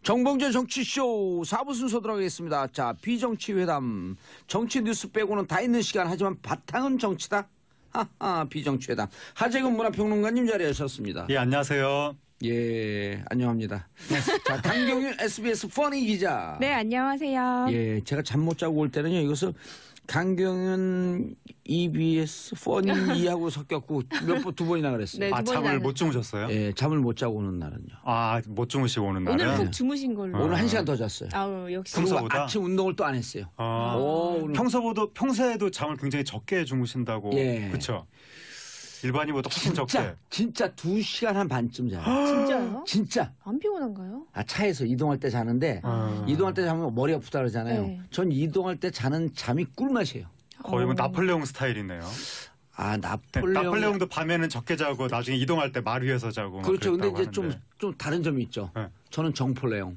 정봉재 정치쇼 4부 순서 들어가겠습니다. 자, 비정치회담. 정치 뉴스 빼고는 다 있는 시간 하지만 바탕은 정치다. 하하, 비정치회담. 하재근 문화평론가님 자리하셨습니다. 예, 안녕하세요. 예, 안녕합니다. 자, 강경윤 SBS 퍼니 기자. 네, 안녕하세요. 예, 제가 잠 못 자고 올 때는요, 이것을 강경윤 EBS 퍼니 2하고 섞였고 두 번이나 그랬어요. 네, 두 번이나 잠을 못 주무셨어요? 예, 잠을 못 자고 오는 날은요. 못 주무시고 오는 날은? 오늘 푹 주무신 걸로. 오늘 1시간 더 잤어요. 아우, 역시. 평소보다? 아침 운동을 또 안 했어요. 오늘... 평소에도 잠을 굉장히 적게 주무신다고. 예. 그렇죠. 일반인보다 훨씬 적게. 진짜 2시간 한 반쯤 자요. 진짜요? 진짜. 안 피곤한가요? 차에서 이동할 때 자는데 이동할 때 자면 머리 아프다 그러잖아요. 네. 전 이동할 때 자는 잠이 꿀맛이에요. 거의 뭐 나폴레옹 스타일이네요. 나폴레옹도 밤에는 적게 자고 나중에 이동할 때 말 위에서 자고. 그렇죠. 근데 이제 하는데. 좀 다른 점이 있죠. 네. 저는 정폴레옹.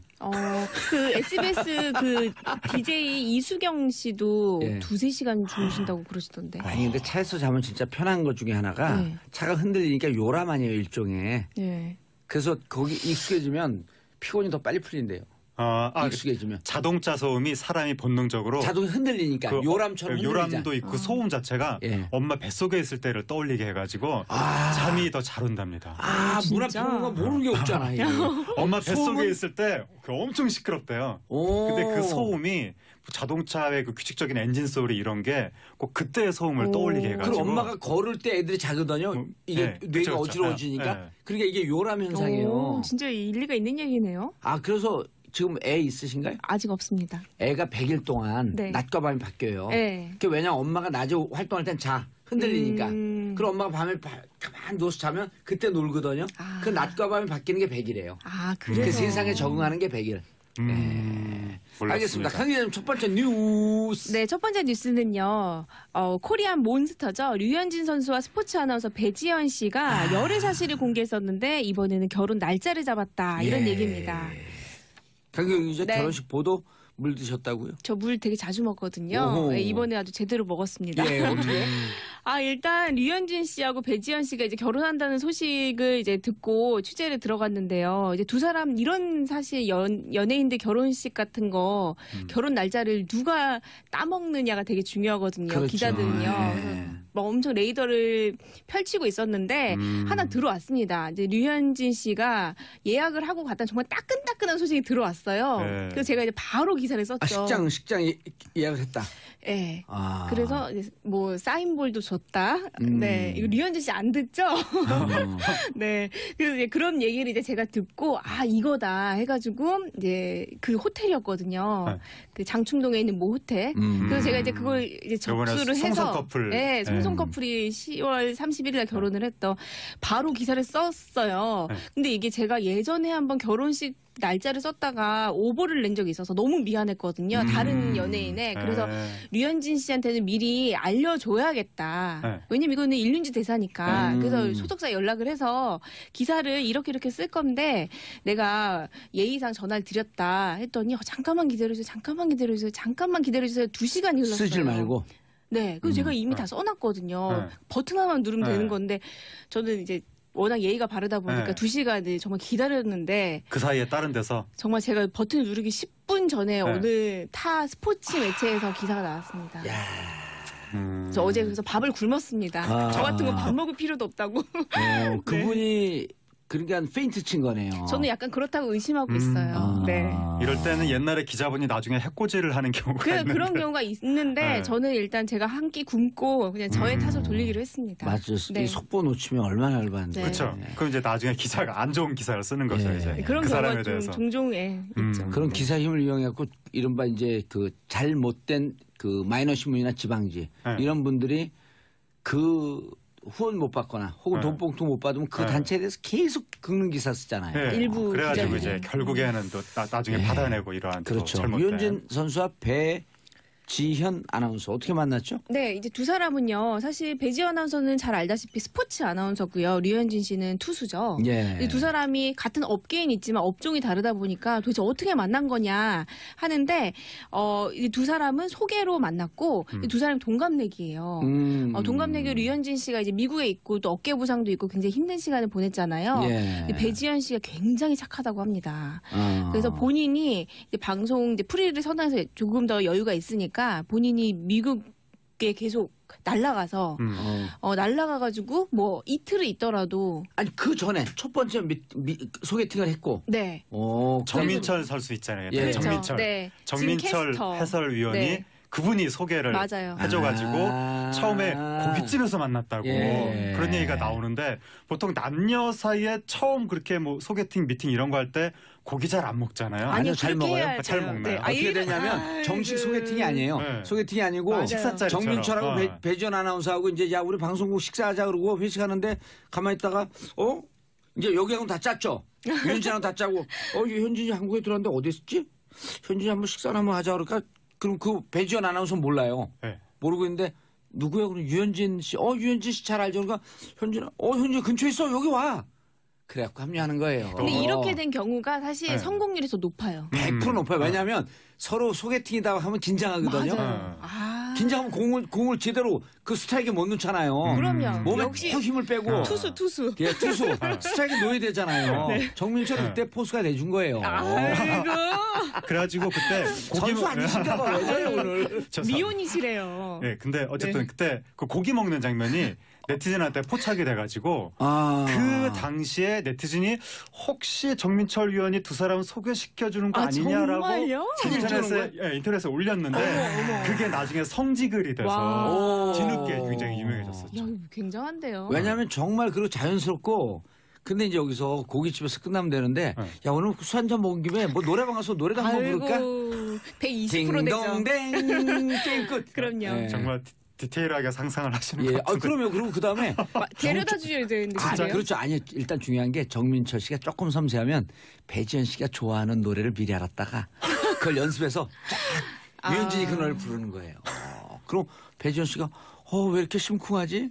그 SBS 그 DJ 이수경 씨도 예. 2-3시간 주무신다고 그러시던데. 아니 근데 차에서 자면 진짜 편한 것 중에 하나가 네. 차가 흔들리니까 요람 아니에요 일종의. 네. 그래서 거기 익숙해지면 피곤이 더 빨리 풀린대요. 익숙해지면. 자동차 소음이 사람이 본능적으로 자동이 흔들리니까 요람처럼 흔들리자. 요람도 있고 소음 자체가 예. 엄마 뱃속에 있을 때를 떠올리게 해가지고 잠이 더 잘 온답니다. 진짜? 문화평론가 모르는 게 없잖아. 이거. 엄마 뱃속에 소음은- 있을 때 엄청 시끄럽대요. 근데 그 소음이 자동차의 그 규칙적인 엔진 소리 이런 게 꼭 그때의 소음을 떠올리게 해가지고. 그럼 엄마가 걸을 때 애들이 자거든요. 이게 뇌가 그쵸. 어지러워지니까. 네. 그러니까 이게 요람 현상이에요. 진짜 일리가 있는 얘기네요. 그래서 지금 애 있으신가요? 아직 없습니다. 애가 100일 동안 네. 낮과 밤이 바뀌어요. 네. 그게 왜냐면 엄마가 낮에 활동할 땐 흔들리니까. 그럼 엄마가 밤에 가만히 누워서 자면 그때 놀거든요. 그 낮과 밤이 바뀌는 게 100일이에요. 그래서. 그 세상에 적응하는 게 100일. 몰랐습니다. 알겠습니다. 강 기자님 첫 번째 뉴스. 네, 첫 번째 뉴스는요. 코리안 몬스터죠. 류현진 선수와 스포츠 아나운서 배지연 씨가 열애 사실을 공개했었는데 이번에는 결혼 날짜를 잡았다. 이런 얘기입니다. 강경 기자 네. 결혼식 보도 물 드셨다고요? 저 물 되게 자주 먹거든요. 오호. 네, 이번에 아주 제대로 먹었습니다. 예, 어떻게? 일단 류현진 씨하고 배지연 씨가 이제 결혼한다는 소식을 이제 듣고 취재를 들어갔는데요. 이제 두 사람 이런 사실 연예인들 결혼식 같은 거 결혼 날짜를 누가 따먹느냐가 되게 중요하거든요. 그렇죠. 기자들은요. 네. 그래서 막 엄청 레이더를 펼치고 있었는데 하나 들어왔습니다. 이제 류현진 씨가 예약을 하고 갔다 정말 따끈따끈한 소식이 들어왔어요. 네. 그래서 제가 이제 바로 기사를 썼죠. 식장 예약을 했다. 네. 아. 그래서 이제 뭐 사인볼도 줬다. 네, 이거 류현진 씨 안 듣죠? 네, 그래서 이제 그런 얘기를 이제 제가 듣고 이거다 해가지고 이제 그 호텔이었거든요. 네. 그 장충동에 있는 모 호텔. 그래서 제가 이제 그걸 이제 접수를 해서 송송 커플. 네, 송송 커플이 10월 31일에 결혼을 했던 바로 기사를 썼어요. 네. 근데 이게 제가 예전에 한번 결혼식 날짜를 썼다가 오보를 낸 적이 있어서 너무 미안했거든요. 다른 연예인에. 그래서 류현진 씨한테는 미리 알려줘야겠다. 네. 왜냐면 이거는 일륜지 대사니까. 그래서 소속사 연락을 해서 기사를 이렇게 쓸 건데 내가 예의상 전화를 드렸다 했더니 잠깐만 기다려주세요. 잠깐만 기다려주세요. 2시간이 흘렀어요. 쓰질 말고. 네. 그래서 제가 이미 다 써놨거든요. 네. 버튼 하나만 누르면 네. 되는 건데 저는 이제 워낙 예의가 바르다 보니까 네. 2시간을 정말 기다렸는데 그 사이에 다른 데서 정말 제가 버튼 누르기 10분 전에 네. 오늘 타 스포츠 매체에서 기사가 나왔습니다. 저 어제 그래서 밥을 굶었습니다. 저 같은 거 밥 먹을 필요도 없다고. 그분이 그러니까 페인트 친 거네요. 저는 약간 그렇다고 의심하고 있어요. 네. 이럴 때는 옛날에 기자분이 나중에 해코지를 하는 경우가 있는데. 그런 경우가 있는데 네. 저는 일단 제가 한 끼 굶고 그냥 저의 탓을 돌리기로 했습니다. 맞죠. 네. 이 속보 놓치면 얼마나 열받는데. 네. 그렇죠. 그럼 이제 나중에 기자가 안 좋은 기사를 쓰는 거죠. 예. 이제 그런 그 경우가 사람에 좀 대해서. 종종 있죠. 그런 기사 힘을 이용해갖고 이른바 이제 그 잘못된 그 마이너 신문이나 지방지 네. 이런 분들이 그 후원 못 받거나 혹은 네. 돈봉투 못 받으면 그 네. 단체에 대해서 계속 긁는 기사 쓰잖아요. 예. 일부 그래가지고 기자들은. 이제 결국에는 또 나중에 받아내고 이러한 또 그렇죠. 잘못된. 류현진 선수와 배지현 아나운서 어떻게 만났죠? 네, 이제 두 사람은요. 사실 배지현 아나운서는 잘 알다시피 스포츠 아나운서고요. 류현진 씨는 투수죠. 예. 이두 사람이 같은 업계인 있지만 업종이 다르다 보니까 도대체 어떻게 만난 거냐 하는데 이 두 사람은 소개로 만났고 이두 사람이 동갑내기예요. 동갑내기 류현진 씨가 이제 미국에 있고 또 어깨 부상도 있고 굉장히 힘든 시간을 보냈잖아요. 예. 근데 배지현 씨가 굉장히 착하다고 합니다. 그래서 본인이 이제 방송 이제 프리를 선언해서 조금 더 여유가 있으니까 본인이 미국에 계속 날라가서 날라가가지고 뭐 이틀을 있더라도 아니 그 전에 첫 번째 소개팅을 했고. 네. 정민철 선수 있잖아요. 예. 정민철. 네. 정민철 지금 캐스터. 해설위원이 네. 그분이 소개를 맞아요. 해줘가지고 아. 처음에 고깃집에서 만났다고 예. 그런 얘기가 나오는데 보통 남녀 사이에 처음 그렇게 뭐 소개팅 미팅 이런 거 할 때 고기 잘 안 먹잖아요. 아니요, 잘 그렇게 먹어요. 해야죠. 잘 먹나요? 어떻게 되냐면 아이고. 정식 소개팅이 아니에요. 네. 소개팅이 아니고 맞아요. 식사자리처럼. 정민철하고 배지현 아나운서하고 이제 야 우리 방송국 식사하자 그러고 회식하는데 가만히 있다가 이제 여기하고는 다 짰죠. 유현진하고 다 짜고 현진이 한국에 들어왔는데 어디 있었지? 현진이 한번 식사를 한번 하자 그러니까 그럼 그 배지현 아나운서는 몰라요. 네. 모르고 있는데 누구야? 그럼 유현진 씨. 유현진 씨 잘 알죠. 그러니까 현진 근처에 있어. 여기 와. 그래갖고 합류하는 거예요. 근데 이렇게 된 경우가 사실 네. 성공률이 더 높아요. 100% 높아요. 왜냐하면 서로 소개팅이다 하면 긴장하거든요. 맞아요. 아. 긴장하면 공을 제대로 그 스트라이크에 못 넣잖아요. 그럼요. 몸에 역시 확 힘을 빼고. 투수. 예, 투수. 스트라이크 넣어야 되잖아요. 정민철 그때 포수가 내준 거예요. 아이고. 그래가지고 그때 고기 선수 아니신가 봐. 왜 저래 오늘. 미혼이시래요. 네, 근데 어쨌든 그때 그 고기 먹는 장면이 네티즌한테 포착이 돼가지고 그 당시에 네티즌이 혹시 정민철 위원이 두 사람 소개시켜주는 거 아니냐라고 정말요? 인터넷에 올렸는데 그게 나중에 성지글이 돼서 와. 뒤늦게 굉장히 유명해졌었죠. 야, 굉장한데요. 왜냐하면 정말 그리고 자연스럽고 근데 이제 여기서 고깃집에서 끝나면 되는데 야 오늘 술 한잔 먹은 김에 뭐 노래방 가서 노래도 한번 부를까? 120% 되죠. 딩동댕 게임 끝. 그럼요. 예. 정말 디테일하게 상상을 하시는 예. 것 같은데. 그러면 그리고 그다음에 데려다 주셔야 되는데. 그래요? 그렇죠. 아니 일단 중요한 게 정민철 씨가 조금 섬세하면 배지현 씨가 좋아하는 노래를 미리 알았다가 그걸 연습해서 쫙 유현진이 그 노래를 부르는 거예요. 그럼 배지현 씨가 왜 이렇게 심쿵하지?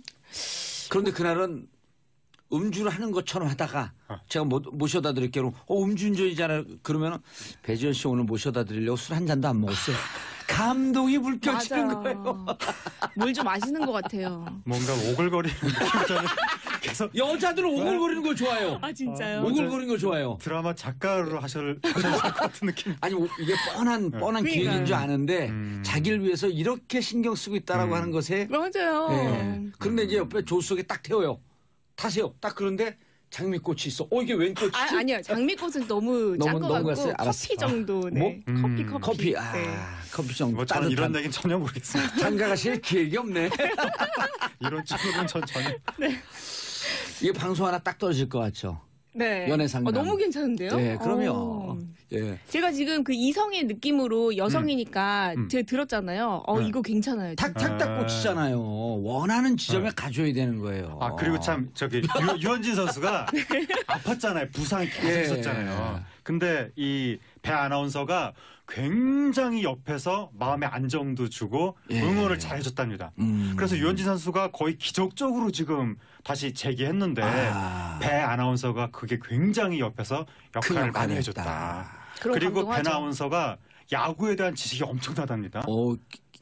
그런데 그날은 음주를 하는 것처럼 하다가 제가 모셔다 드릴게요. 음주운전이잖아요. 그러면 배지현 씨 오늘 모셔다 드리려고 술 한 잔도 안 먹었어요. 감동이 불켜지는 거예요. 물 좀 마시는 것 같아요. 뭔가 오글거리는 느낌처럼 계속 여자들은 오글거리는 거 좋아해요. 아 진짜요? 오글거리는 거 좋아해요. 드라마 작가로 하실 것 같은 느낌. 아니 이게 뻔한 기획인 줄 아는데 자기를 위해서 이렇게 신경 쓰고 있다라고 하는 것에 맞아요. 예. 그런데 이제 옆에 조수석에 딱 태워요. 타세요. 딱 그런데 장미꽃이 있어. 이게 웬 꽃이지? 아니요. 장미꽃은 너무 짠 것 너무 같고 갔어요? 알았어. 커피 정도. 네. 커피. 커피. 네. 커피 정도. 뭐 저는 이런 따뜻한. 얘기는 전혀 모르겠습니다. 장가가실 기획이 없네. 이런 쪽으로는 전 전혀. 이게 방송 하나 딱 떨어질 것 같죠? 네. 연애 상담. 너무 괜찮은데요? 네, 그럼요. 예. 제가 지금 그 이성의 느낌으로 여성이니까 제가 들었잖아요. 이거 괜찮아요. 탁탁탁 꽂히잖아요. 원하는 지점에 가줘야 되는 거예요. 그리고 참 저기 유현진 선수가 아팠잖아요. 부상이 계속 예. 있었잖아요. 근데 이 배 아나운서가 굉장히 옆에서 마음의 안정도 주고 예. 응원을 잘해줬답니다. 그래서 유현진 선수가 거의 기적적으로 지금 다시 재기했는데 배 아나운서가 그게 굉장히 옆에서 큰 역할을 역할을 많이 했다. 해줬다. 그럼 그리고 배 감동하죠. 아나운서가 야구에 대한 지식이 엄청나답니다.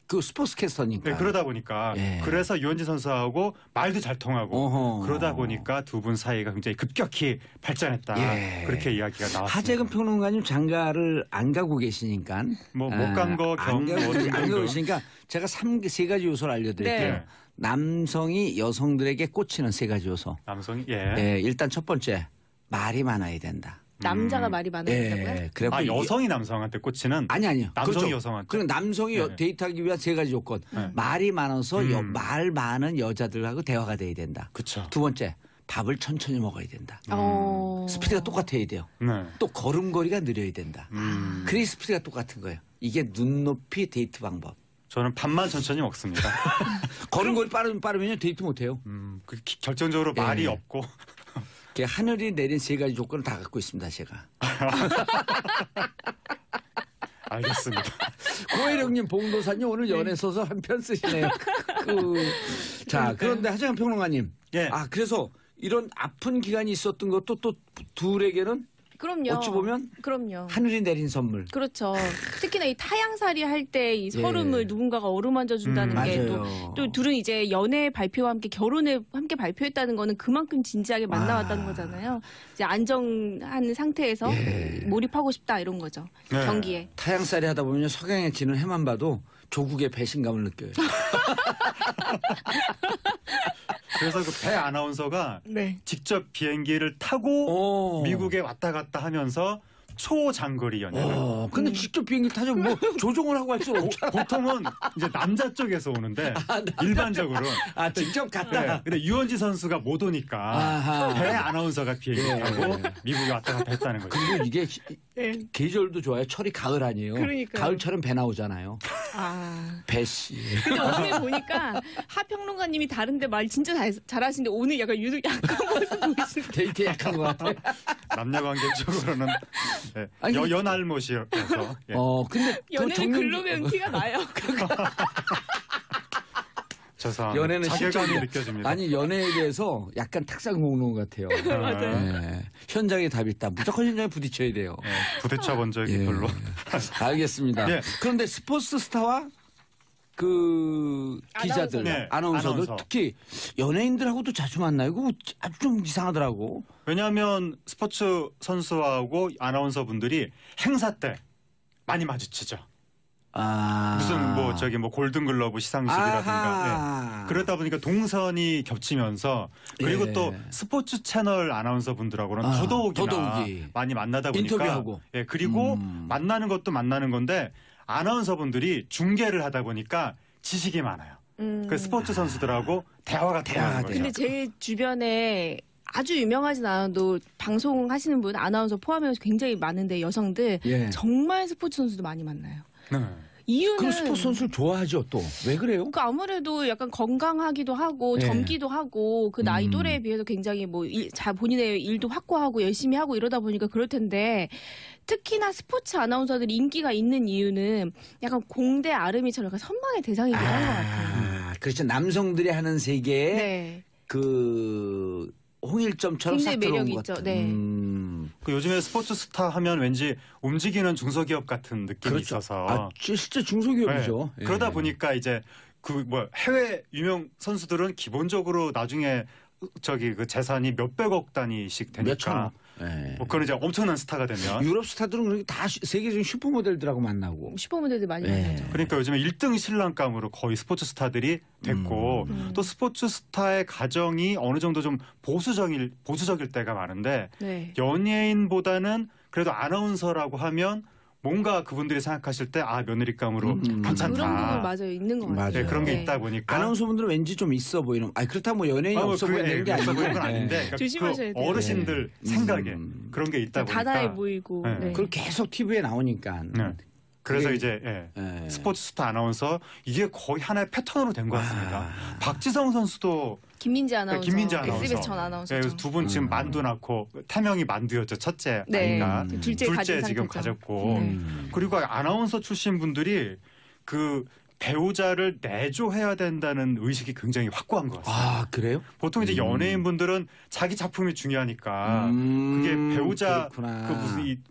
그 스포츠 캐스터니까. 네, 그러다 보니까 예. 그래서 유현진 선수하고 말도 잘 통하고 어허. 그러다 보니까 두 분 사이가 굉장히 급격히 발전했다. 예. 그렇게 이야기가 나왔습니다. 하재근 평론가님 장가를 안 가고 계시니까. 뭐 못 간 거 안 겸 가고 뭐 안 가고 계시니까 제가 세 가지 요소를 알려드릴게요. 네. 남성이 여성들에게 꽂히는 세 가지 요소. 남성이 일단 첫 번째 말이 많아야 된다. 남자가 말이 많아야 된다고요? 그래갖고 이게- 여성이 남성한테 꽂히는 아니요. 남성이 여성한테. 그럼 남성이 네. 데이트하기 위한 세 가지 조건. 말이 많아서 말 많은 여자들하고 대화가 돼야 된다. 그렇죠. 두 번째, 밥을 천천히 먹어야 된다. 어. 스피드가 똑같아야 돼요. 네. 또 걸음걸이가 느려야 된다. 그래야 스피드가 똑같은 거예요. 이게 눈높이 데이트 방법. 저는 밥만 천천히 먹습니다. 걸음걸이 빠르면 데이트 못해요. 결정적으로 말이 예. 없고 하늘이 내린 세 가지 조건을 다 갖고 있습니다, 제가. 알겠습니다. 고혜령님, 봉도사님 오늘 연애 소설 한 편 쓰시네요. 자, 그런데 하정현 평론가님. 예. 아, 그래서 이런 아픈 기간이 있었던 것도 또 둘에게는 그럼요. 어찌 보면 그럼요. 하늘이 내린 선물. 그렇죠. 특히나 이 타향살이 할 때 이 서름을 누군가가 어루만져 준다는 게 맞아요. 또 둘은 이제 연애 발표와 함께 결혼을 함께 발표했다는 거는 그만큼 진지하게 만나왔다는 거잖아요. 이제 안정한 상태에서 몰입하고 싶다 이런 거죠. 네. 경기에. 타향살이 하다 보면 석양에 지는 해만 봐도 조국의 배신감을 느껴요. 그래서 그 배 아나운서가 네. 직접 비행기를 타고 오. 미국에 왔다 갔다 하면서 초장거리 연애를. 근데 직접 비행기 타면 뭐 조종을 하고 할 수는 없잖아. 보통은 이제 남자 쪽에서 오는데 일반적으로. 아, 직접 갔다. 네. 근데 유원지 선수가 못 오니까 아하. 배 아나운서가 비행기 타고 미국에 왔다 갔다 했다는 거죠. 그리고 이게 네. 계절도 좋아요. 철이 가을 아니에요. 그러니까요. 가을철은 배 나오잖아요. 아. 배씨. 근데 오늘 보니까 하 평론가님이 다른데 말 진짜 잘하시는데 오늘 약간 유독 약간 모습 보이시는. 데이트에 약한 것 같아. 남녀관계 쪽으로는 네. 아니, 연알못이어서. 예. 근데 연애는 글로 배운 티가 나요. 죄송합니다. 연애는 자괴감이 실전이야. 느껴집니다. 아니, 연애에 대해서 약간 탁상 공론 같아요. 맞아요. 네. 현장에 답이 있다. 무조건 현장에 부딪혀야 돼요. 네, 부딪혀 본 적이 예. 별로. 알겠습니다. 예. 그런데 스포츠 스타와 그 기자들, 네, 아나운서들 아나운서. 특히 연예인들하고도 자주 만나요. 그거 아주 좀 이상하더라고. 왜냐하면 스포츠 선수하고 아나운서 분들이 행사 때 많이 마주치죠. 무슨 뭐 골든글러브 시상식이라든가 아하. 예. 그러다 보니까 동선이 겹치면서 그리고 예. 또 스포츠 채널 아나운서 분들하고는 더더욱이 많이 만나다 보니까 인터뷰하고. 예. 그리고 만나는 것도 만나는 건데 아나운서 분들이 중계를 하다 보니까 지식이 많아요. 그 스포츠 선수들하고 대화가 통하는 거죠. 근데 제 주변에 아주 유명하진 않아도 방송하시는 분 아나운서 포함해서 굉장히 많은데 여성들 예. 정말 스포츠 선수도 많이 만나요. 네. 이유는 그럼 스포츠 선수를 좋아하죠 또. 왜 그래요? 그러니까 아무래도 약간 건강하기도 하고 네. 젊기도 하고 그 나이 또래에 비해서 굉장히 뭐 본인의 일도 확고하고 열심히 하고 이러다 보니까 그럴 텐데 특히나 스포츠 아나운서들이 인기가 있는 이유는 약간 공대 아름이처럼 약간 선망의 대상이기도 한 것 같아요. 그렇죠. 남성들이 하는 세계에 네. 그 홍일점처럼 굉장히 싹 들어온 매력이 것 있죠. 같은. 네. 그 요즘에 스포츠 스타 하면 왠지 움직이는 중소기업 같은 느낌이 그렇죠. 있어서 실제 중소기업이죠. 네. 예. 그러다 보니까 이제 그 뭐 해외 유명 선수들은 기본적으로 나중에 그 재산이 몇백억 단위씩 되니까 몇천억. 예. 뭐 그런 이제 엄청난 스타가 되면 유럽 스타들은 그렇게 다 세계적인 슈퍼모델들하고 만나고. 슈퍼모델들 많이 네. 만나죠. 그러니까 요즘에 1등 신랑감으로 거의 스포츠 스타들이 됐고 또 스포츠 스타의 가정이 어느 정도 좀 보수적일 때가 많은데 네. 연예인보다는 그래도 아나운서라고 하면 뭔가 그분들이 생각하실 때 며느리감으로 괜찮다. 그런 부분 맞아요. 있는 것 같아요. 맞아요. 네, 그런 게 네. 있다 보니까 아나운서분들은 왠지 좀 있어 보이는. 그렇다면 뭐 연예인이 없어 그게 보이는 게 없어 아니고. 보이는 건 아닌데 그러니까 조심하셔야 그 돼요. 어르신들 생각에 그런 게 있다 보니까 다다해 보이고. 네. 네. 그걸 계속 TV에 나오니까. 네. 그래서 그게- 이제 예. 스포츠 스타 아나운서 이게 거의 하나의 패턴으로 된 것 같습니다. 박지성 선수도 김민지 아나운서, 김민지 아나운서. SBS 전 아나운서. 네, 두 분 지금 만두 낳고 태명이 만두였죠. 첫째 네. 아이가 둘째 가진 지금 상태죠. 가졌고 네. 그리고 아나운서 출신 분들이 그 배우자를 내조해야 된다는 의식이 굉장히 확고한 것 같습니다. 그래요? 보통 이제 연예인 분들은 자기 작품이 중요하니까 그게 배우자 그렇구나. 그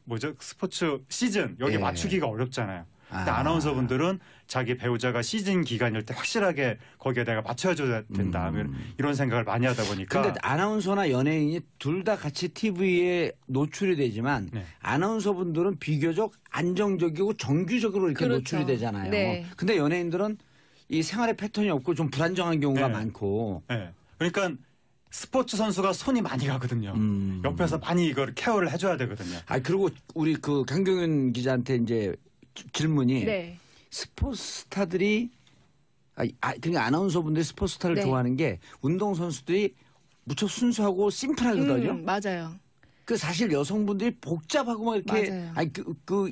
무슨 스포츠 시즌 여기 예. 맞추기가 어렵잖아요. 근데 아. 아나운서 분들은 자기 배우자가 시즌 기간일 때 확실하게 거기에 내가 맞춰줘야 된다. 이런 생각을 많이 하다 보니까 근데 아나운서나 연예인이 둘 다 같이 TV에 노출이 되지만 네. 아나운서분들은 비교적 안정적이고 정규적으로 이렇게 그렇죠. 노출이 되잖아요. 네. 근데 연예인들은 이 생활의 패턴이 없고 좀 불안정한 경우가 네. 많고. 네. 그러니까 스포츠 선수가 손이 많이 가거든요. 옆에서 많이 이걸 케어를 해줘야 되거든요. 그리고 우리 그 강경윤 기자한테 이제 질문이 네. 스포츠 스타들이 그러니까 아나운서분들이 스포츠 스타를 네. 좋아하는 게 운동 선수들이 무척 순수하고 심플하거든요. 맞아요. 그 사실 여성분들이 복잡하고 막 이렇게 맞아요. 아니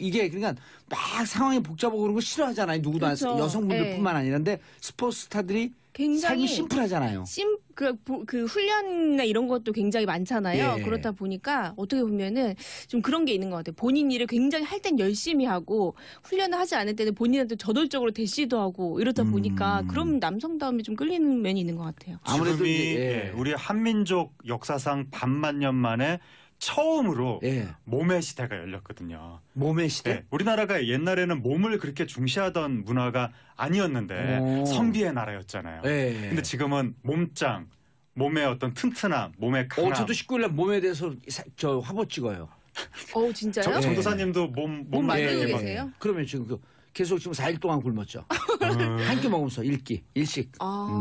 이게 그러니까 막 상황이 복잡하고 그런 거 싫어하잖아요. 누구나 그렇죠. 여성분들뿐만 아니라 근데 스포츠 스타들이 굉장히 삶이 심플하잖아요. 그 훈련이나 이런 것도 굉장히 많잖아요. 예. 그렇다 보니까 어떻게 보면은 좀 그런 게 있는 것 같아요. 본인 일을 굉장히 할 땐 열심히 하고 훈련을 하지 않을 때는 본인한테 저돌적으로 대시도 하고 이러다 보니까 그럼 남성다움에 좀 끌리는 면이 있는 것 같아요. 아무래도 지금이 이제, 우리 한민족 역사상 반만 년 만에 처음으로 예. 몸의 시대가 열렸거든요. 몸의 시대. 네, 우리나라가 옛날에는 몸을 그렇게 중시하던 문화가 아니었는데 오. 선비의 나라였잖아요. 예. 근데 지금은 몸짱, 몸의 어떤 튼튼함, 몸의 강함. 저도 19일날 몸에 대해서 저 화보 찍어요. 진짜요? 정도사님도 몸 몸 만들고 만들기 막- 계세요? 그러면 지금 계속 지금 4일 동안 굶었죠. 한 끼 먹으면서 일식.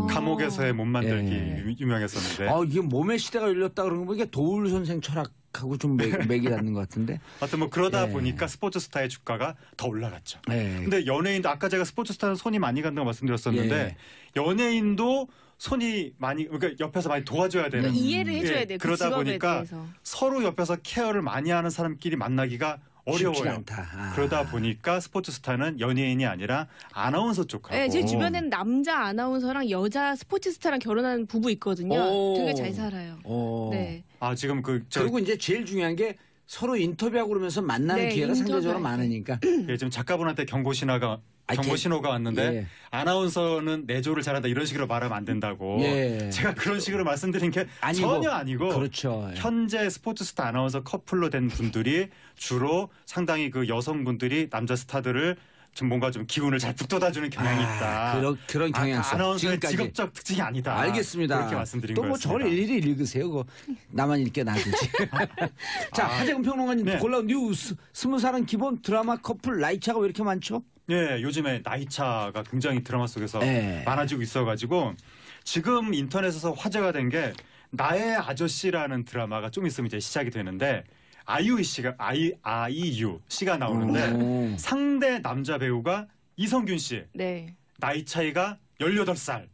감옥에서의 몸 만들기 예. 유명했었는데 이게 몸의 시대가 열렸다 그러는 거 이게 도울 선생 철학하고 좀 맥이 닿는 것 같은데. 하여튼 뭐 그러다 예. 보니까 스포츠 스타의 주가가 더 올라갔죠. 예. 근데 연예인도 아까 제가 스포츠 스타는 손이 많이 간다고 말씀드렸었는데 예. 연예인도 손이 많이 그러니까 옆에서 많이 도와줘야 되는 그러니까 이해를 해줘야 예, 돼요. 그 그러다 직업에 보니까 대해서. 서로 옆에서 케어를 많이 하는 사람끼리 만나기가 쉽지가 어려워요. 않다. 그러다 보니까 스포츠 스타는 연예인이 아니라 아나운서 쪽하고 네, 제 주변에는 남자 아나운서랑 여자 스포츠 스타랑 결혼한 부부 있거든요. 오. 되게 잘 살아요. 네. 아 지금 그리고 이제 제일 중요한 게 서로 인터뷰하고 그러면서 만나는 네, 기회가 상대적으로 인터뷰할 때. 많으니까. 지금 작가분한테 경고 신호가 왔는데 예. 아나운서는 내조를 잘한다 이런 식으로 말하면 안 된다고 예. 제가 그런 식으로 말씀드린 게 아니고, 전혀 아니고 그렇죠. 예. 현재 스포츠 스타 아나운서 커플로 된 분들이 주로 상당히 그 여성분들이 남자 스타들을 좀 뭔가 좀 기운을 잘 북돋아주는 경향이 있다. 그런 경향성. 아나운서의 지금까지. 직업적 특징이 아니다. 알겠습니다. 그렇게 말씀드린 또 뭐 거였습니다. 저를 일일이 읽으세요. 그거 나만 읽게 놔두지. 자, 하재근 평론가님 네. 골라온 뉴스. 20살은 기본 드라마 커플 나이 차가 왜 이렇게 많죠? 예, 요즘에 나이 차가 굉장히 드라마 속에서 예. 많아지고 있어가지고 지금 인터넷에서 화제가 된 게 나의 아저씨라는 드라마가 좀 있으면 이제 시작이 되는데 아이유 씨가 나오는데 오. 상대 남자 배우가 이성균 씨 네. 나이 차이가 18살이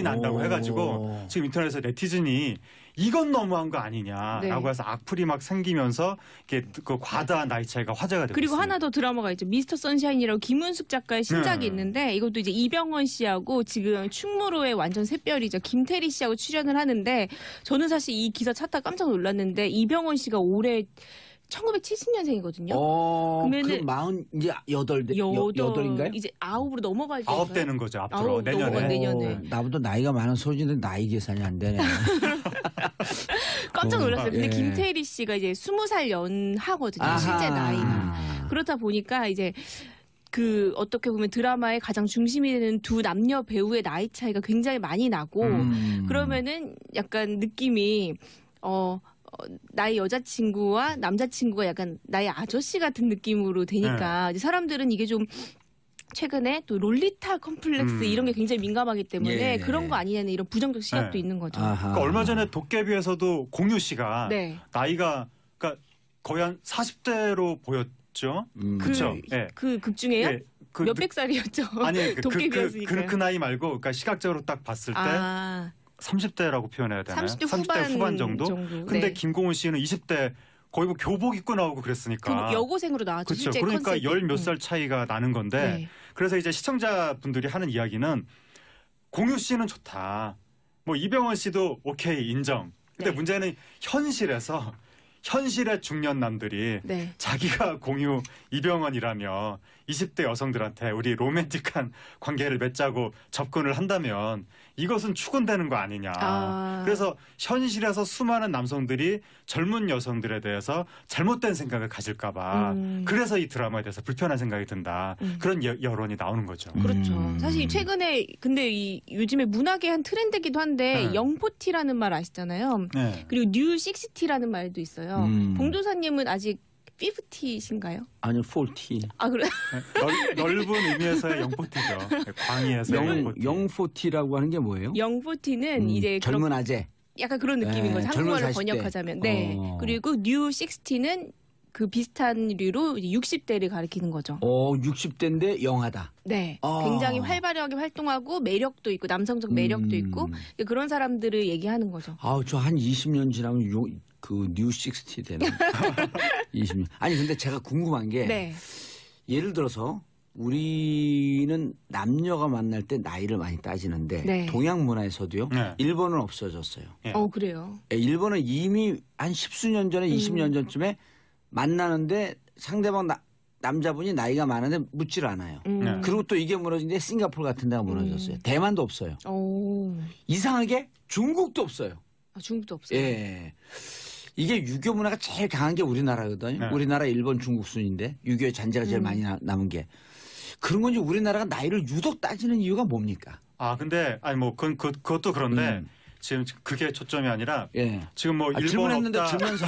난다고 오. 해가지고 지금 인터넷에서 네티즌이 이건 너무한 거 아니냐라고 네. 해서 악플이 막 생기면서 이게 그 과다한 나이 차이가 화제가 되고 그리고 있습니다. 하나 더 드라마가 있죠. 미스터 선샤인이라고 김은숙 작가의 신작이 네. 있는데 이것도 이제 이병헌 씨하고 지금 충무로의 완전 샛별이죠. 김태리 씨하고 출연을 하는데 저는 사실 이 기사 찾다 깜짝 놀랐는데 이병헌 씨가 올해 1970년생이거든요. 그러면은 이제 여덟인가요? 이제 9으로 넘어갈 때. 9 되는 거죠 앞으로 아홉 넘어간 내년에. 내년에. 나보다 나이가 많은 소진데 나이 계산이 안 되네. 깜짝 놀랐어요. 근데 예. 김태리 씨가 이제 20살 연하거든요. 실제 나이가. 그렇다 보니까 이제 그 어떻게 보면 드라마의 가장 중심이 되는 두 남녀 배우의 나이 차이가 굉장히 많이 나고 그러면은 약간 느낌이 나의 여자친구와 남자친구가 약간 나의 아저씨 같은 느낌으로 되니까 이제 사람들은 이게 좀 최근에 또 롤리타 컴플렉스 이런 게 굉장히 민감하기 때문에 예. 그런 거 아니냐는 이런 부정적 시각도 네. 있는 거죠. 아하. 그러니까 얼마 전에 도깨비에서도 공유 씨가 네. 나이가 그러니까 거의 한 40대로 보였죠. 그렇죠. 예. 그 극 중에요? 예, 그 몇백 살이었죠. 아니 도깨비였으니까. 그 나이 말고 그러니까 시각적으로 딱 봤을 때 30대라고 표현해야 되나요? 30대 후반 정도? 근데 네. 김고은 씨는 20대 거의 뭐 교복 입고 나오고 그랬으니까. 그 여고생으로 나왔죠. 그렇죠. 실제 그러니까 컨셉이. 열 몇 살 차이가 나는 건데 네. 그래서 이제 시청자분들이 하는 이야기는 공유 씨는 좋다. 뭐 이병헌 씨도 오케이 인정. 근데 네. 문제는 현실의 중년남들이 네. 자기가 공유 이병헌이라며 20대 여성들한테 우리 로맨틱한 관계를 맺자고 접근을 한다면 이것은 추근되는 거 아니냐. 그래서 현실에서 수많은 남성들이 젊은 여성들에 대해서 잘못된 생각을 가질까 봐 그래서 이 드라마에 대해서 불편한 생각이 든다. 그런 여론이 나오는 거죠. 그렇죠. 사실 최근에 근데 이 요즘에 문학의 한 트렌드기도 한데 네. 영포티라는 말 아시잖아요. 네. 그리고 뉴 식스티라는 말도 있어요. 봉도사님은 아직 50신가요? 아니요, 40. 아 그래? 넓은 의미에서의 영포티죠. 광의에서의 영포티. 영포티라고 하는 게 뭐예요? 영포티는 이제 젊은 아재. 약간 그런 느낌인 네, 거죠. 젊은 한국말로 40대. 번역하자면. 네. 그리고 뉴 식스티는 그 비슷한 류로 60대를 가리키는 거죠. 60대인데 영하다. 네. 굉장히 활발하게 활동하고 매력도 있고 남성적 매력도 있고 그런 사람들을 얘기하는 거죠. 저 한 20년 지나면 그 뉴60 되는 20년. 아니 근데 제가 궁금한 게 네. 예를 들어서 우리는 남녀가 만날 때 나이를 많이 따지는데 네. 동양 문화에서도요. 네. 일본은 없어졌어요. 예. 그래요. 일본은 이미 한 10수년 전에 20년 전쯤에 만나는데 상대방 남자분이 나이가 많은데 묻지를 않아요. 네. 그리고 또 이게 무너진데 싱가포르 같은 데가 무너졌어요. 대만도 없어요. 오. 이상하게 중국도 없어요. 중국도 없어요. 예. 이게 유교 문화가 제일 강한 게 우리나라거든요. 네. 우리나라, 일본, 중국 순인데 유교의 잔재가 제일 많이 남은 게. 그런 건지 우리나라가 나이를 유독 따지는 이유가 뭡니까? 아 근데 아니 뭐 그것도 그런데 지금 그게 초점이 아니라 예. 지금 뭐 일본 질문했는데 없다. 질문서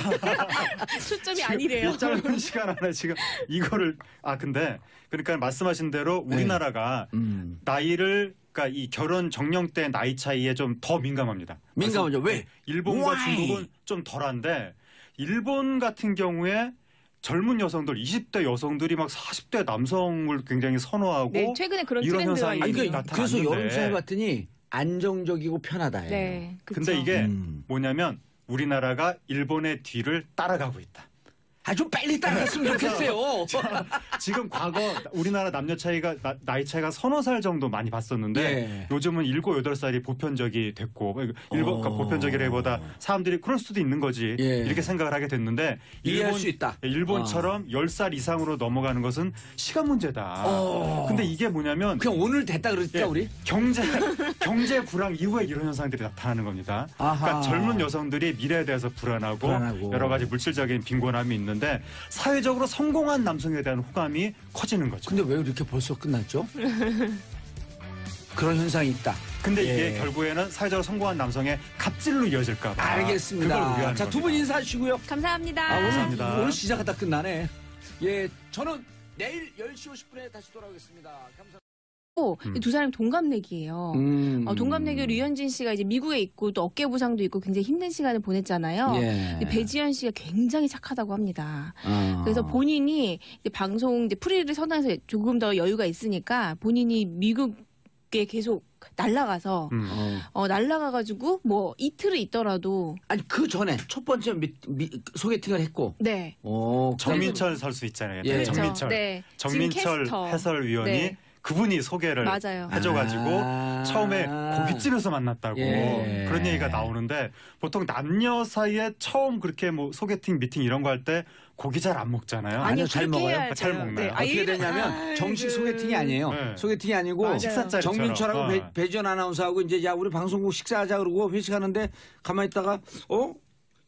초점이 아니래요. 이 짧은 시간 안에 지금 이거를 근데 그러니까 말씀하신 대로 우리나라가 나이를 그러니까 이 결혼 정년대 나이 차이에 좀 더 민감합니다. 민감하죠. 왜? 일본과 Why? 중국은 좀 덜한데 일본 같은 경우에 젊은 여성들 20대 여성들이 막 40대 남성을 굉장히 선호하고 네, 최근에 그런 이런 트렌드가 현상이 아니, 있네요. 그러니까 그래서 나타났는데. 여론조사 해봤더니 안정적이고 편하다예요. 네. 그쵸. 근데 이게 음. 뭐냐면 우리나라가 일본의 뒤를 따라가고 있다. 좀 빨리 따라갔으면 좋겠어요. 지금 과거 우리나라 남녀 차이가 나이 차이가 서너 살 정도 많이 봤었는데 예. 요즘은 7, 8살이 보편적이 됐고 일본 그러니까 보편적이라기보다 사람들이 그럴 수도 있는 거지 예. 이렇게 생각을 하게 됐는데 이해할 수 있다. 일본처럼 10살 이상으로 넘어가는 것은 시간 문제다. 근데 이게 뭐냐면 그냥 오늘 됐다 그랬다 예, 우리? 경제 불황 이후에 이런 현상들이 나타나는 겁니다. 아하. 그러니까 젊은 여성들이 미래에 대해서 불안하고 여러 가지 물질적인 빈곤함이 있는데 사회적으로 성공한 남성에 대한 호감이 커지는 거죠. 근데 왜 이렇게 벌써 끝났죠? 그런 현상이 있다. 근데 이게 예. 결국에는 사회적으로 성공한 남성의 갑질로 이어질까 봐. 그걸 알겠습니다. 우려하는 자, 두 분 겁니다. 인사하시고요. 감사합니다. 감사합니다. 오늘 시작하다 끝나네. 예, 저는 내일 10시 50분에 다시 돌아오겠습니다. 감사합니다. 이 두 사람이 동갑내기예요. 동갑내기 류현진 씨가 이제 미국에 있고 또 어깨 부상도 있고 굉장히 힘든 시간을 보냈잖아요. 예. 근데 배지현 씨가 굉장히 착하다고 합니다. 그래서 본인이 이제 방송 이제 프리를 선언해서 조금 더 여유가 있으니까 본인이 미국에 계속 날라가서 날라가가지고 뭐 이틀을 있더라도 아니 그 전에 첫 번째 소개팅을 했고 네. 정민철 선수 있잖아요. 예. 정민철. 네. 정민철 지금 캐스터. 해설위원이 네. 그분이 소개를 맞아요. 해줘가지고 처음에 고깃집에서 만났다고 예. 그런 얘기가 나오는데 보통 남녀 사이에 처음 그렇게 뭐 소개팅 미팅 이런 거 할 때 고기 잘 안 먹잖아요. 아니요, 잘 그렇게 먹어요. 해야죠. 잘 먹나요? 어떻게 되냐면 정식 소개팅이 아니에요. 네. 소개팅이 아니고 맞아요. 식사자리처럼. 정민철하고 배지현 아나운서하고 이제 야 우리 방송국 식사하자 그러고 회식하는데 가만히 있다가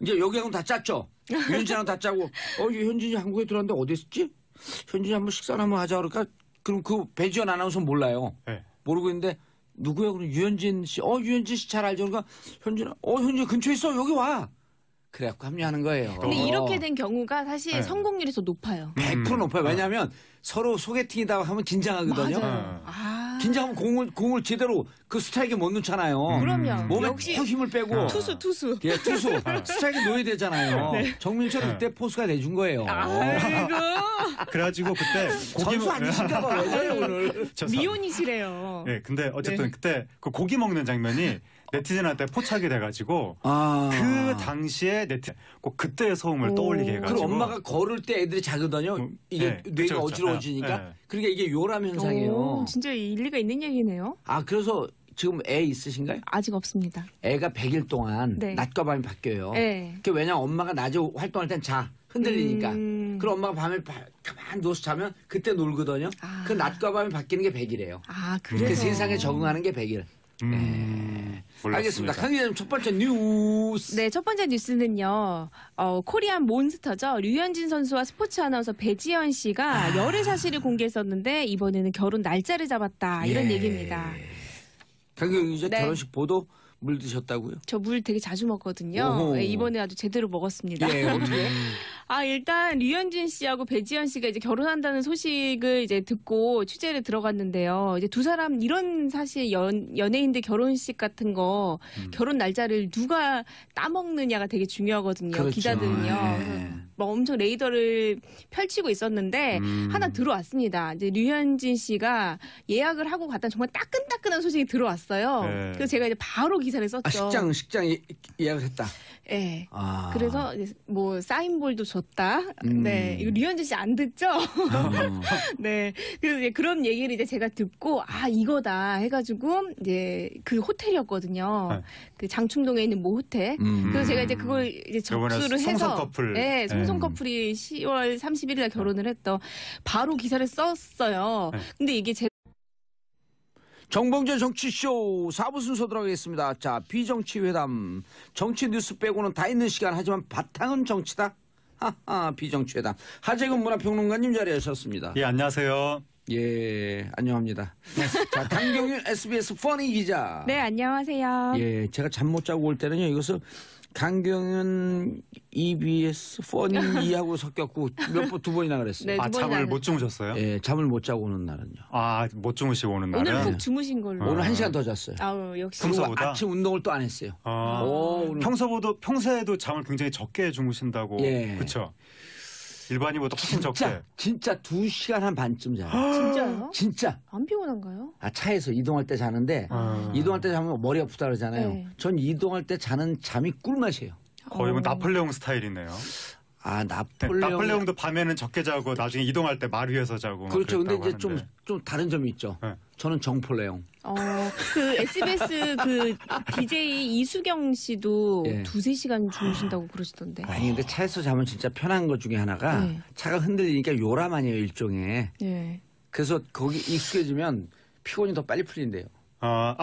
이제 여기하고는 다 짰죠. 유현진하고 다 짜고 현진이 한국에 들어왔는데 어디 있었지? 현진이 한번 식사를 한번 하자 그러니까 그럼 그 배지현 아나운서 몰라요. 네. 모르고 있는데 누구야? 그럼 유현진 씨. 유현진 씨 잘 알죠. 그러니까 현진아. 현진 근처에 있어. 여기 와. 그래갖고 합류하는 거예요. 근데 이렇게 된 경우가 사실 네. 성공률이 더 높아요. 100% 높아요. 왜냐하면 서로 소개팅이다 하면 긴장하거든요. 맞아요. 긴장하면 공을 제대로 그 스트라이크에 못 넣잖아요. 그럼요. 몸에 역시 쭉 힘을 빼고 투수. 예, 투수 스트라이크 넣어야 되잖아요. 정민철 그때 포수가 내준 거예요. 아이고. 그래가지고 그때 선수 아니신가 봐. 왜요 오늘. 미혼이시래요. 네, 근데 어쨌든 그때 그 고기 먹는 장면이 네티즌한테 포착이 돼가지고 그 당시에 꼭 그때의 소음을 떠올리게 해가지고. 그리고 엄마가 걸을 때 애들이 자거든요. 이게 네, 뇌가 그쵸, 그쵸. 어지러워지니까. 네. 그러니까 이게 요람 현상이에요. 진짜 일리가 있는 얘기네요. 그래서 지금 애 있으신가요? 아직 없습니다. 애가 100일 동안 네. 낮과 밤이 바뀌어요. 네. 그게 왜냐면 엄마가 낮에 활동할 땐 흔들리니까. 음. 그럼 엄마가 밤에 가만 누워서 자면 그때 놀거든요. 그 낮과 밤이 바뀌는 게 100일이에요. 그래서 그 세상에 적응하는 게 100일. 몰랐습니다. 알겠습니다. 강 기자님 첫 번째 뉴스. 네, 첫 번째 뉴스는요. 코리안 몬스터죠. 류현진 선수와 스포츠 아나운서 배지현 씨가 열애 사실을 공개했었는데 이번에는 결혼 날짜를 잡았다. 이런 얘기입니다. 강경 기자 네. 결혼식 보도 물 드셨다고요? 저 물 되게 자주 먹거든요. 오호. 네, 이번에 아주 제대로 먹었습니다. 예, 어떻게? 일단 류현진 씨하고 배지현 씨가 이제 결혼한다는 소식을 이제 듣고 취재를 들어갔는데요. 이제 두 사람 이런 사실 연예인들 결혼식 같은 거 결혼 날짜를 누가 따먹느냐가 되게 중요하거든요. 그렇죠. 기자들은요. 네. 그래서 막 엄청 레이더를 펼치고 있었는데 하나 들어왔습니다. 이제 류현진 씨가 예약을 하고 갔다 정말 따끈따끈한 소식이 들어왔어요. 네. 그래서 제가 이제 바로 기사를 썼죠. 식장 예약을 했다. 예. 아. 그래서 이제 뭐 사인볼도 줬다. 음. 네, 이거 류현진 씨 안 듣죠? 네, 그래서 이제 그런 얘기를 이제 제가 듣고 아 이거다 해가지고 이제 그 호텔이었거든요. 네. 그 장충동에 있는 모 호텔. 그래서 제가 이제 그걸 이제 요번에 접수를 해서 송송 커플. 네, 송송 네. 커플이 10월 31일날 결혼을 했던 바로 기사를 썼어요. 네. 근데 이게 제 정봉재 정치쇼 4부 순서 들어가겠습니다. 자, 비정치 회담. 정치 뉴스 빼고는 다 있는 시간 하지만 바탕은 정치다. 하하, 비정치 회담. 하재근 문화평론가님 자리하셨습니다. 예, 안녕하세요. 예, 안녕합니다. 자, 강경윤 SBS 퍼니 기자. 네, 안녕하세요. 예, 제가 잠 못 자고 올 때는요, 이것을 강경윤 EBS 퍼니 이하고 섞였고 두 번이나 그랬어요. 네, 아, 두 번이나 잠을 못 주무셨어요? 예, 잠을 못 자고 오는 날은요. 아, 못 주무시고 오는 날은? 오늘 푹 주무신 걸로. 오늘 1시간 더 잤어요. 아우, 역시. 그리고 평소보다? 아침 운동을 또 안 했어요. 아, 오늘 평소에도 잠을 굉장히 적게 주무신다고. 예. 그렇죠. 일반인보다 훨씬 적게. 진짜 2시간 한 반쯤 자요. 진짜요? 진짜. 안 피곤한가요? 아, 차에서 이동할 때 자는데 이동할 때 자면 머리 아프다 그러잖아요. 네. 전 이동할 때 자는 잠이 꿀맛이에요. 거의 뭐 나폴레옹 스타일이네요. 아, 네, 나폴레옹. 나폴레옹도 밤에는 적게 자고 나중에 이동할 때 말 위에서 자고. 막 그렇죠. 근데 그랬다고 이제 하는데. 좀 다른 점이 있죠. 네. 저는 정폴레옹. 그 SBS 그 DJ 이수경 씨도 예. 2-3시간 주무신다고 그러시던데. 아니, 근데 차에서 자면 진짜 편한 것 중에 하나가 네. 차가 흔들리니까 요람 아니에요, 일종의. 네. 그래서 거기 익숙해지면 피곤이 더 빨리 풀린대요.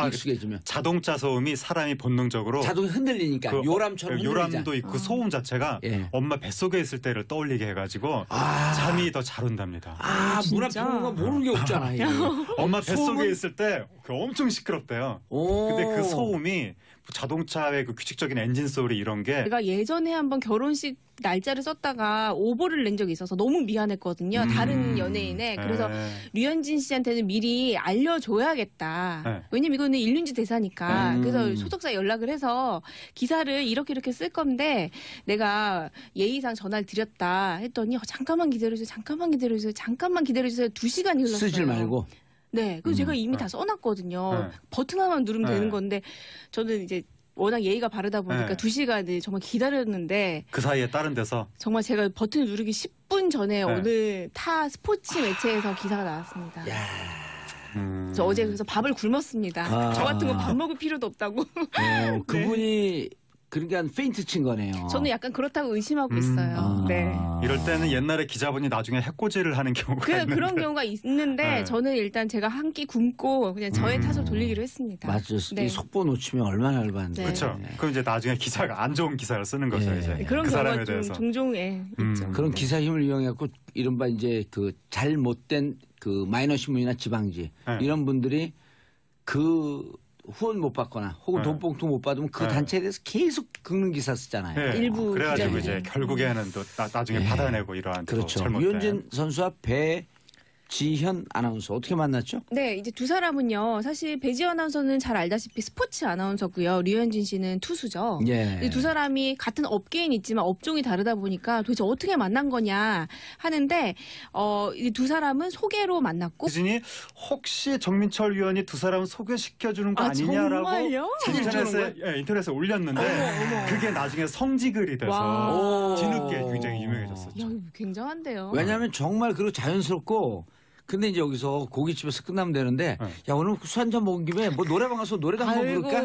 익숙해지면. 자동차 소음이 사람이 본능적으로 자동이 흔들리니까 그 요람처럼 흔들리잖아. 요람도 있고 소음 자체가 예. 엄마 뱃속에 있을 때를 떠올리게 해가지고 잠이 더 잘 온답니다. 아, 진짜? 문화평론가 모르는 게 없잖아. 이거. 엄마 뱃속에 소음은- 있을 때 엄청 시끄럽대요. 오. 근데 그 소음이 자동차의 그 규칙적인 엔진 소리 이런 게 제가 예전에 한번 결혼식 날짜를 썼다가 오보를 낸 적이 있어서 너무 미안했거든요. 다른 연예인에. 그래서 네. 류현진 씨한테는 미리 알려줘야겠다. 네. 왜냐면 이거는 일륜지 대사니까. 음. 그래서 소속사에 연락을 해서 기사를 이렇게 쓸 건데 내가 예의상 전화를 드렸다 했더니 잠깐만 기다려주세요. 잠깐만 기다려주세요. 잠깐만 기다려주세요. 2시간이 흘렀어요. 쓰질 말고. 네. 그래서 제가 이미 다 써놨거든요. 네. 버튼 하나만 누르면 네. 되는 건데 저는 이제 워낙 예의가 바르다 보니까 네. 2시간을 정말 기다렸는데 그 사이에 다른 데서 정말 제가 버튼을 누르기 10분 전에 네. 어느 타 스포츠 매체에서 기사가 나왔습니다. 저 어제 그래서 밥을 굶었습니다. 아. 저 같은 거 밥 먹을 필요도 없다고. 그분이 그러니까 페인트 친 거네요. 저는 약간 그렇다고 의심하고 있어요. 아. 네. 이럴 때는 옛날에 기자분이 나중에 해코지를 하는 경우가 있는데 그런 경우가 있는데 네. 저는 일단 제가 한 끼 굶고 그냥 저의 탓을 돌리기로 했습니다. 맞죠. 네. 이 속보 놓치면 얼마나 열받는데. 네. 그렇죠. 그럼 이제 나중에 기자가 안 좋은 기사를 쓰는 거죠. 예. 이제 그런 그 경우가 사람에 좀 대해서. 종종 있죠. 그런 기사 힘을 이용해갖고 이른바 이제 그 잘못된 그 마이너 신문이나 지방지 네. 이런 분들이 그 후원 못 받거나 혹은 네. 돈봉투 못 받으면 그 네. 단체에 대해서 계속 긁는 기사 쓰잖아요. 예. 일부 그래가지고 기자들이. 이제 결국에는 또 나중에 예. 받아내고 이러한 또 그렇죠. 잘못된. 유현진 선수와 배지현 아나운서 어떻게 만났죠? 네, 이제 두 사람은요. 사실 배지현 아나운서는 잘 알다시피 스포츠 아나운서고요. 류현진 씨는 투수죠. 예. 이 두 사람이 같은 업계인 있지만 업종이 다르다 보니까 도대체 어떻게 만난 거냐 하는데 이 두 사람은 소개로 만났고 유진이 혹시 정민철 위원이 두 사람 소개시켜 주는 거 아, 아니냐라고 정말요? 인터넷에 올렸는데 그게 나중에 성지글이 돼서 와. 뒤늦게 굉장히 유명해졌었죠. 야, 이거 굉장한데요. 왜냐하면 정말 그리고 자연스럽고 근데 이제 여기서 고깃집에서 끝나면 되는데 네. 야 오늘 술 한잔 먹은 김에 뭐 노래방 가서 노래도 한번 부를까?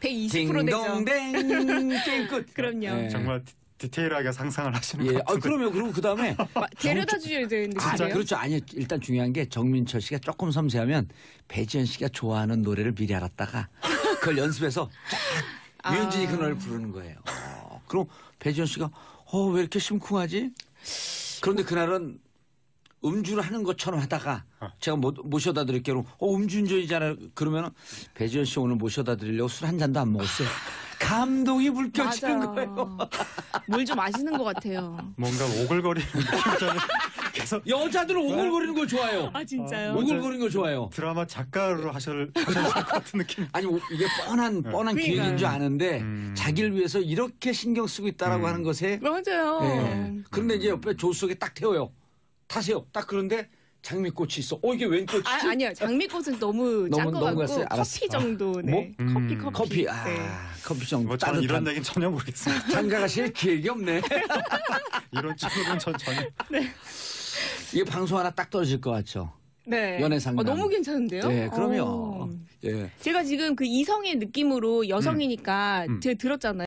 120% 되죠. 딩동댕 게임 끝. 그럼요. 예. 정말 디테일하게 상상을 하시는 예. 것 아 같은데. 그러면 그리고 그 다음에 데려다 주셔야 되는데 아, 진짜요? 그렇죠. 아니 일단 중요한 게 정민철 씨가 조금 섬세하면 배지현 씨가 좋아하는 노래를 미리 알았다가 그걸 연습해서 쫙 유현진이 그 노래를 부르는 거예요. 그럼 배지현 씨가 왜 이렇게 심쿵하지? 그런데 그날은 음주를 하는 것처럼 하다가 제가 모셔다 드릴게요. 음주운전이잖아요. 그러면 배지현 씨 오늘 모셔다 드리려고 술 한 잔도 안 먹었어요. 감동이 불켜지는 거예요. 뭘 좀 아시는 것 같아요. 뭔가 오글거리는 느낌이 계속 여자들은 오글거리는 걸 좋아해요. 아 진짜요? 오글거리는 걸 좋아해요. 드라마 작가로 하실 것 같은 느낌. 아니 이게 뻔한 기획인 줄 아는데 자기를 위해서 이렇게 신경 쓰고 있다라고 하는 것에 맞아요. 예. 그런데 이제 옆에 조수석에 딱 태워요. 타세요. 딱 그런데 장미꽃이 있어. 이게 웬 꽃이지? 아니요. 장미꽃은 너무 짠 것 너무 같고 갔어요? 알았어. 커피 정도. 네. 커피. 네. 커피 정도. 뭐 저는 이런 따뜻한. 얘기는 전혀 모르겠습니다. 장가가 실 기획이 없네. 이런 쪽으로는 전 전혀. 이게 방송 하나 딱 떨어질 것 같죠? 네. 연애 상담. 너무 괜찮은데요? 네, 그럼요. 예. 제가 지금 그 이성의 느낌으로 여성이니까 제가 들었잖아요.